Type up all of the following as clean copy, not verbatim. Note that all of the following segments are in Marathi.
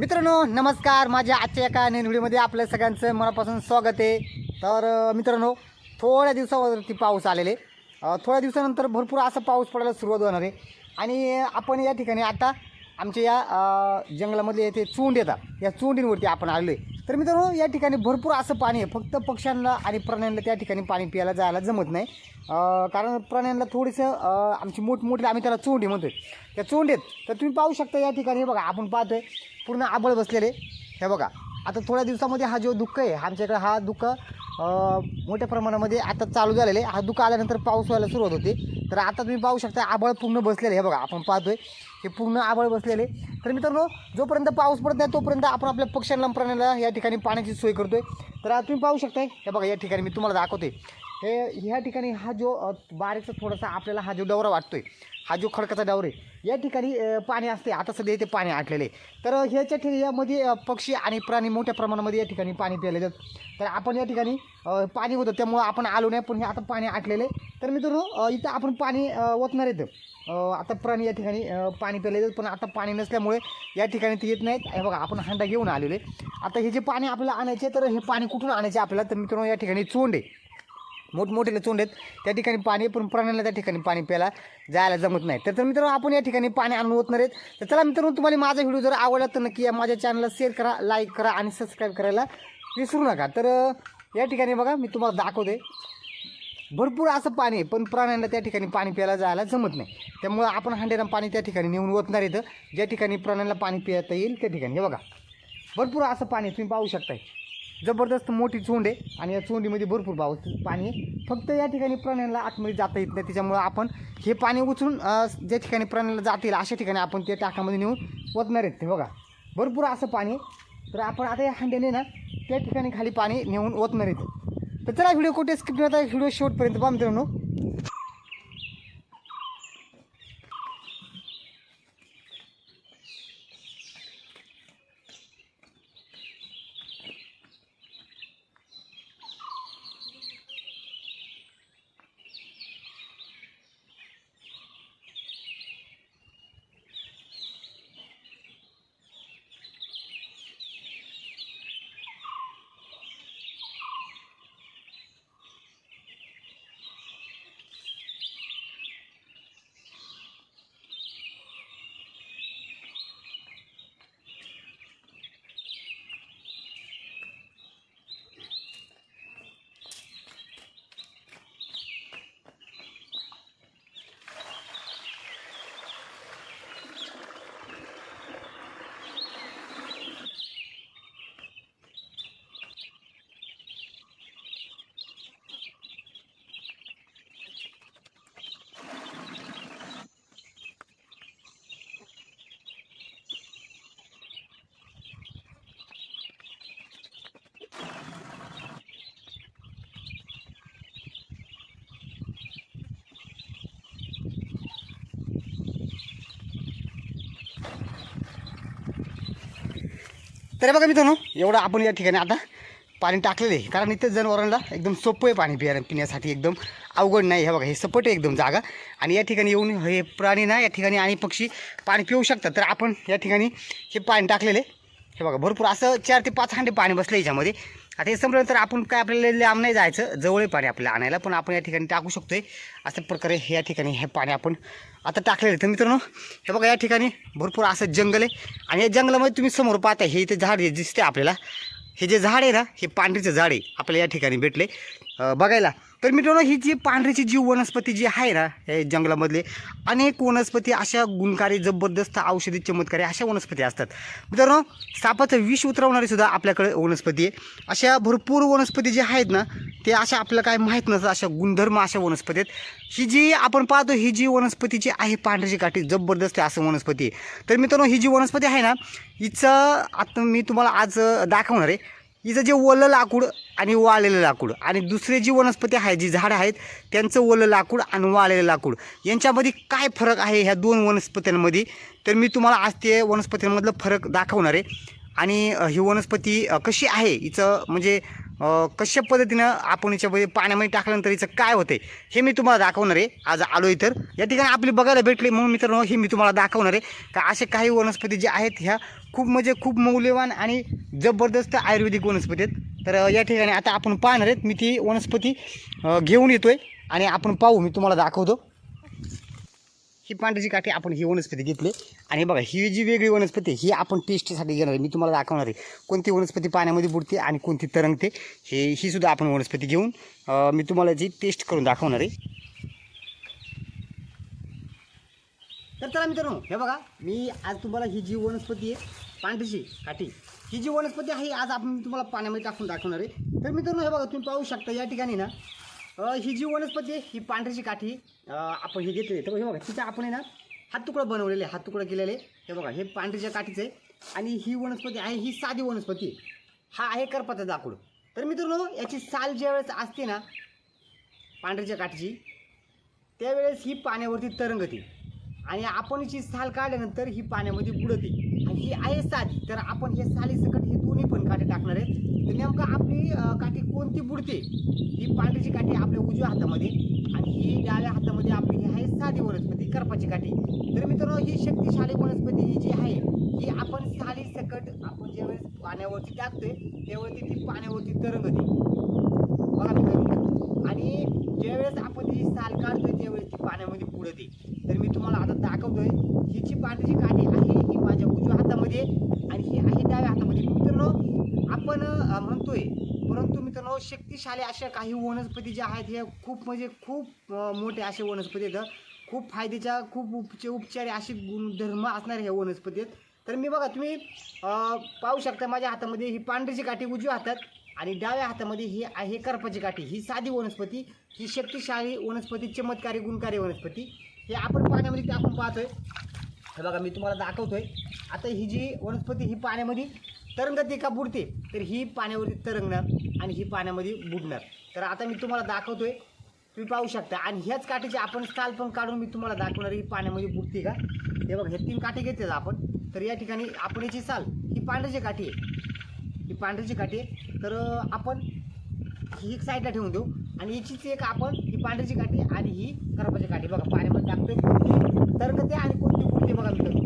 मित्रांनो नमस्कार, माझ्या आजच्या एका नवीन व्हिडिओमध्ये आपल्या सगळ्यांचं मनापासून स्वागत आहे। तर मित्रांनो, थोड्या दिवसावरती पाऊस आलेले, थोड्या दिवसानंतर भरपूर असा पाऊस पडायला सुरुवात होणार आहे। आणि आपण या ठिकाणी आता आमच्या या जंगलामध्ये येथे चोंड येतात, या चोंडींवरती आपण आलो आहे। तर मित्रांनो, या ठिकाणी भरपूर असं पाणी आहे, फक्त पक्ष्यांना आणि प्राण्यांना त्या ठिकाणी पाणी प्यायला जायला जमत नाही। कारण प्राण्यांना थोडंसं आमची मोठमोठी आम्ही त्याला चोंडी म्हणतोय, त्या चोंडीत तर तुम्ही पाहू शकता या ठिकाणी बघा, आपण पाहतोय पूर्ण आबळ बसलेले। हे बघा, आता थोड्या दिवसामध्ये हा जो धुकं आहे आमच्याकडे, हा धुकं मोठ्या प्रमाणामध्ये आता चालू झालेले। हा धुकं आल्यानंतर पाऊस व्हायला सुरुवात होते। तर आता तुम्ही पाहू शकता आबळ पूर्ण बसलेले, हे बघा आपण पाहतोय हे पूर्ण आबळ बसलेले। तर मित्रांनो, जोपर्यंत पाऊस पडत नाही तोपर्यंत आपण आपल्या पक्ष्यांना प्राण्यांना या ठिकाणी पाण्याची सोय करतोय। तर तुम्ही पाहू शकताय, हे बघा या ठिकाणी मी तुम्हाला दाखवते, हे ह्या ठिकाणी हा जो बारीकचा थोडासा आपल्याला हा जो डवरा वाटतोय, हा जो खडकाचा डवरा आहे, या ठिकाणी पाणी असते। आता सध्या इथे पाणी आटलेले, तर ह्याच्या ठिकाणी यामध्ये पक्षी आणि प्राणी मोठ्या प्रमाणामध्ये या ठिकाणी पाणी प्यायले जातात। तर आपण या ठिकाणी पाणी होतं त्यामुळं आपण आलो नाही, पण हे आता पाणी आटलेले। तर मित्रांनो, इथं आपण पाणी ओतणार येतं, आता प्राणी या ठिकाणी पाणी प्यायले जातात, पण आता पाणी नसल्यामुळे या ठिकाणी ते येत नाहीत। हे बघा आपण हंडा घेऊन आलेले। आता हे जे पाणी आपल्याला आणायचे, तर हे पाणी कुठून आणायचे आपल्याला, तर मित्रांनो या ठिकाणी चोंड आहे, मोठमोठे चोंड आहेत, त्या ठिकाणी पाणी, पण प्राण्यांना त्या ठिकाणी पाणी प्यायला जायला जमत नाही। तर मित्रांनो, आपण या ठिकाणी पाणी आणून ओतणार आहेत। तर चला मित्रांनो, तुम्हाला माझा व्हिडिओ जर आवडला तर नक्की माझ्या चॅनलला शेअर करा, लाईक करा आणि सबस्क्राईब करायला विसरू नका। तर या ठिकाणी बघा मी तुम्हाला दाखवते, भरपूर असं पाणी आहे, पण प्राण्यांना त्या ठिकाणी पाणी प्यायला जायला जमत नाही। त्यामुळं आपण हंड्यानं पाणी त्या ठिकाणी नेऊन ओतणार येतं, ज्या ठिकाणी प्राण्यांना पाणी पिता येईल त्या ठिकाणी। हे बघा भरपूर असं पाणी तुम्ही पाहू शकताय, जबरदस्त मोठी चोंड आहे आणि या चोंडीमध्ये भरपूर पाणी आहे। फक्त या ठिकाणी प्राण्यांना आतमध्ये जाता येत नाही, त्याच्यामुळं आपण हे पाणी उचलून ज्या ठिकाणी प्राण्यांना जाता येईल अशा ठिकाणी आपण त्या टाकामध्ये नेऊन ओतणार आहेत। ते बघा भरपूर असं पाणी आहे। तर आपण आता या हंड्याने ना त्या ठिकाणी खाली पाणी नेऊन ओतणार आहेत। तर चला, व्हिडिओ कुठे स्किप करता, व्हिडिओ शेवटपर्यंत पहा मित्रांनो। तर बघा मित्रांनो, एवढं आपण या ठिकाणी आता पाणी टाकलेलं आहे, कारण इथे जनावरांना एकदम सोपं आहे पाणी पिण्यासाठी, एकदम अवघड नाही। हे बघा हे सपट आहे एकदम जागा, आणि या ठिकाणी येऊन हे प्राणी ना या ठिकाणी आणि पक्षी पाणी पिऊ शकतात। तर आपण या ठिकाणी हे पाणी टाकलेले, हे बघा भरपूर असं 4 ते 5 हांडे पाणी बसलं याच्यामध्ये। आता हे संपलं तर आपण काय आपल्याला लांब नाही जायचं, जवळ पाणी आपल्याला आणायला, पण आपण या ठिकाणी टाकू शकतोय अशा प्रकारे। या ठिकाणी हे पाणी आपण आता टाकलेलं आहे। तर मित्रांनो, हे बघा या ठिकाणी भरपूर असं जंगल आहे, आणि या जंगलामध्ये तुम्ही समोर पाहता हे इथे झाड दिसते आपल्याला, हे जे झाड आहे ना, हे पांढरीचं झाड आहे आपल्याला या ठिकाणी भेटले बघायला। तर मित्रांनो, ही जी पांढरीची जी वनस्पती जी आहे ना, हे जंगलामधले अनेक वनस्पती अशा गुणकारी, जबरदस्त, औषधी, चमत्कारी अशा वनस्पती असतात। मित्रांनो, सापाचं विष उतरवणारी सुद्धा आपल्याकडे वनस्पती आहे। अशा भरपूर वनस्पती जे आहेत ना, ते अशा आपल्याला काय माहीत नसतं, अशा गुणधर्म अशा वनस्पती आहेत। ही जी आपण पाहतो, ही जी वनस्पती जी आहे पांढरीची काठी, जबरदस्त असं वनस्पती आहे। तर मित्रांनो, ही जी वनस्पती आहे ना, हिचं आता मी तुम्हाला आज दाखवणार आहे। हिचं जे ओलं लाकूड आणि वाळलेलं लाकूड, आणि दुसरे जी वनस्पती आहे, जी झाडं आहेत त्यांचं ओलं लाकूड आणि वाळलेलं लाकूड, यांच्यामध्ये काय फरक आहे ह्या दोन वनस्पतींमध्ये, तर मी तुम्हाला आज ते वनस्पतींमधलं फरक दाखवणार आहे। आणि ही वनस्पती कशी आहे, हिचं म्हणजे कशा पद्धतीनं आपण याच्यामध्ये पाण्यामध्ये टाकल्यानंतर हिचं काय होते हे मी तुम्हाला दाखवणार आहे। आज आलो आहे तर या ठिकाणी आपली बघायला भेटले, म्हणून मित्रांनो हे मी तुम्हाला दाखवणार आहे का असे काही वनस्पती जे आहेत ह्या खूप म्हणजे खूप मौल्यवान आणि जबरदस्त आयुर्वेदिक वनस्पती आहेत. तर या ठिकाणी आता आपण पाहणार आहेत. मी ती वनस्पती घेऊन येतो आहे आणि आपण पाहू. मी तुम्हाला दाखवतो. ही पांढरीची काठी आपण ही वनस्पती घेतली आणि बघा ही जी वेगळी वनस्पती ही आपण टेस्टसाठी घेणार आहे. मी तुम्हाला दाखवणार आहे कोणती वनस्पती पाण्यामध्ये बुडते आणि कोणती तरंगते. ही सुद्धा आपण वनस्पती घेऊन मी तुम्हाला जी टेस्ट करून दाखवणार आहे. तर चला मित्रांनो, हे बघा मी आज तुम्हाला ही जी वनस्पती आहे पांढरीची काठी, ही जी वनस्पती आहे आज आपण तुम्हाला पाण्यामध्ये टाकून दाखवणार आहे. तर मित्रांनो हे बघा तुम्ही पाहू शकता या ठिकाणी ना ही जी वनस्पती आहे ही पांढरीची काठी आपण हे घेतली. तर हे बघा तिचा आपण आहे ना हाततुकडं बनवलेले, हाततुकडं केलेले. हे बघा हे पांढरीच्या काठीचं आहे आणि ही वनस्पती आहे ही साधी वनस्पती. हा आहे करपाचा जाकूड. तर मित्रांनो याची साल ज्यावेळेस असते ना पांढरीच्या काठीची त्यावेळेस ही पाण्यावरती तरंगते आणि आपण हिची साल काढल्यानंतर ही पाण्यामध्ये बुडते आणि ही आहे साधी. तर आपण हे सालीसकट हे दोन्ही पण काठी टाकणार आहेत. तर नेमकं आपली काठी कोणती बुडते, ही पांढरीची काठी आपल्या उजव्या हातामध्ये आणि ही डाव्या हातामध्ये आपली ही आहे साधी वनस्पती करपाची काठी. तर मित्रांनो ही शक्तिशाली वनस्पती ही जी आहे ही आपण सालीसकट आपण ज्यावेळेस पाण्यावरती टाकतोय त्यावेळेस ती पाण्यावरती तरंगते बघा मित्रांनो. आणि ज्यावेळेस आपण ही साल काढतोय त्यावेळेस ती पाण्यामध्ये बुडते. तर मी तुम्हाला आता दाखवतोय ही जी पांढरीची काठी आहे ही माझ्या उजव्या हातामध्ये आणि ही आहे डाव्या हातामध्ये. मित्रांनो आपण म्हणतोय परंतु मित्रांनो शक्तिशाली अशा काही वनस्पती ज्या आहेत ह्या खूप म्हणजे खूप मोठ्या अशा वनस्पती आहेत. खूप फायद्याच्या खूप उपचारी असे गुणधर्म असणारे ह्या वनस्पती आहेत. तर मी बघा तुम्ही पाहू शकता माझ्या हातामध्ये ही पांढरीची काठी उजव्या हातात आणि डाव्या हातामध्ये ही आहे करपाची काठी. ही साधी वनस्पती, ही शक्तिशाली वनस्पती, चमत्कारी गुणकारी वनस्पती हे आपण पाण्यामध्ये टाकून पाहतोय. हे बघा मी तुम्हाला दाखवतोय. आता ही जी वनस्पती ही पाण्यामध्ये तरंगते का बुडते, तर ही पाण्यावरती तरंगणार आणि ही पाण्यामध्ये बुडणार. तर आता मी तुम्हाला दाखवतोय तुम्ही पाहू शकता. आणि ह्याच काठीची आपण साल पण काढून मी तुम्हाला दाखवणार ही पाण्यामध्ये बुडते का. हे बघा हे 3 काठी घेतले आपण. तर या ठिकाणी आपण याची साल ही पांढरीची काठी आहे, ही पांढरीची काठी आहे. तर आपण ही साईडला ठेवून देऊ आणि याचीच एक आपण ही पांढरीची काठी आणि ही करपाची काठी बघा पाण्यामध्ये टाकतोय. कोणती तरंगते आणि कोणती बुडते बघा मित्रांनो.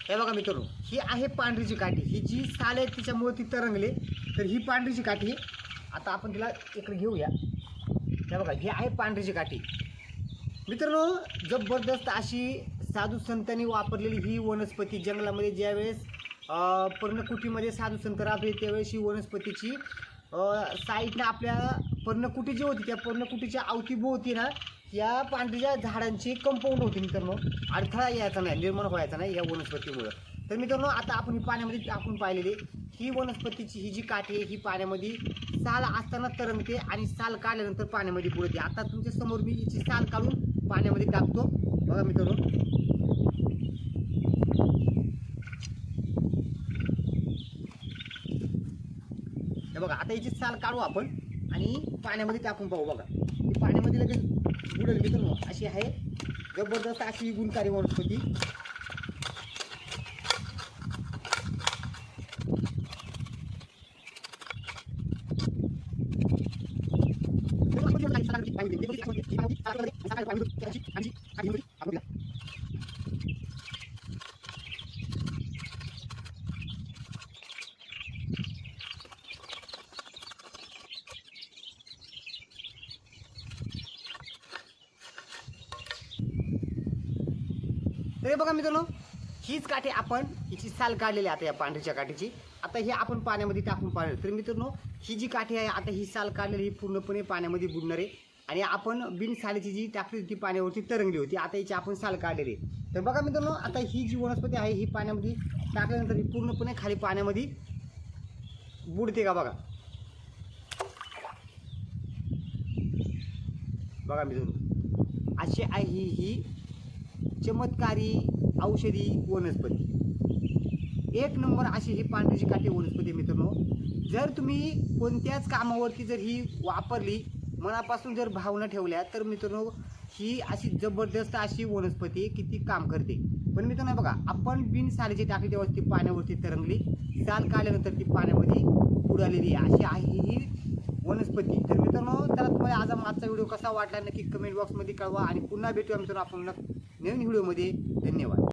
हे बघा मित्रांनो ही आहे पांढरीची काठी. ही जी साल आहे तिच्यामुळे ती तरंगले. तर ही पांढरीची काठी आता आपण तिला इकडे घेऊया. हे बघा ही आहे पांढरीची काठी. मित्रांनो जबरदस्त अशी साधू संतांनी वापरलेली ही वनस्पती जंगलामध्ये ज्यावेळेस पर्णकुटीमध्ये साधू संत राहते त्यावेळेस ही वनस्पतीची साईडनं आपल्या पर्णकुटी जी होती त्या पर्णकुटीच्या अवतीभोवती ना या पांढरीच्या झाडांची कंपाऊंड होती मित्रांनो. अडथळा यायचा नाही, निर्माण व्हायचा नाही या वनस्पतीमुळं. तर मित्रांनो आता आपण ही पाण्यामध्ये टाकून पाहिलेली ही वनस्पतीची ही जी काठी आहे ही पाण्यामध्ये साल असताना तरंगते आणि साल काढल्यानंतर पाण्यामध्ये बुडते. आता तुमच्या समोर मी हिची साल काढून पाण्यामध्ये टाकतो बघा मित्रांनो. हे बघा आता हिची साल काढू आपण आणि पाण्यामध्ये टाकून पाहू. बघा ही पाण्यामध्ये लगेच बुडेल मित्रांनो. अशी आहे जबरदस्त अशी गुणकारी वनस्पती. तर बघा मित्रांनो हीच काठी आपण हिची साल काढलेली आता या पांढरीच्या काठीची. आता ही आपण पाण्यामध्ये टाकून पाहिलं. तर मित्रांनो ही जी काठी आहे आता ही साल काढलेली ही पूर्णपणे पाण्यामध्ये बुडणार आहे आणि आपण बिन सालीची जी टाकली होती पाण्यावरती तरंगली होती. आता हिची आपण साल काढलेली. तर बघा मित्रांनो आता ही जी वनस्पती आहे ही पाण्यामध्ये टाकल्यानंतर ही पूर्णपणे खाली पाण्यामध्ये बुडते का बघा. बघा मित्रांनो अशी आहे ही चमत्कारी औषधी वनस्पती. एक नंबर अशी ही पांढरीची काठी वनस्पती मित्रांनो. जर तुम्ही कोणत्याच कामावरती जर ही वापरली मनापासून जर भावना ठेवल्या तर मित्रांनो ही अशी जबरदस्त अशी वनस्पती किती काम करते. पण मित्रांनो बघा आपण बिन सालीची टाकली तेव्हा ती पाण्यावरती तरंगली, साल काढल्यानंतर ती पाण्यामध्ये उडालेली अशी आहे ही वनस्पती. तर मित्रांनो त्याला तुम्हाला आजचा व्हिडिओ कसा वाटला नक्की कमेंट बॉक्समध्ये कळवा आणि पुन्हा भेटूया मित्रांनो आपण नवीन व्हिडिओमध्ये. धन्यवाद.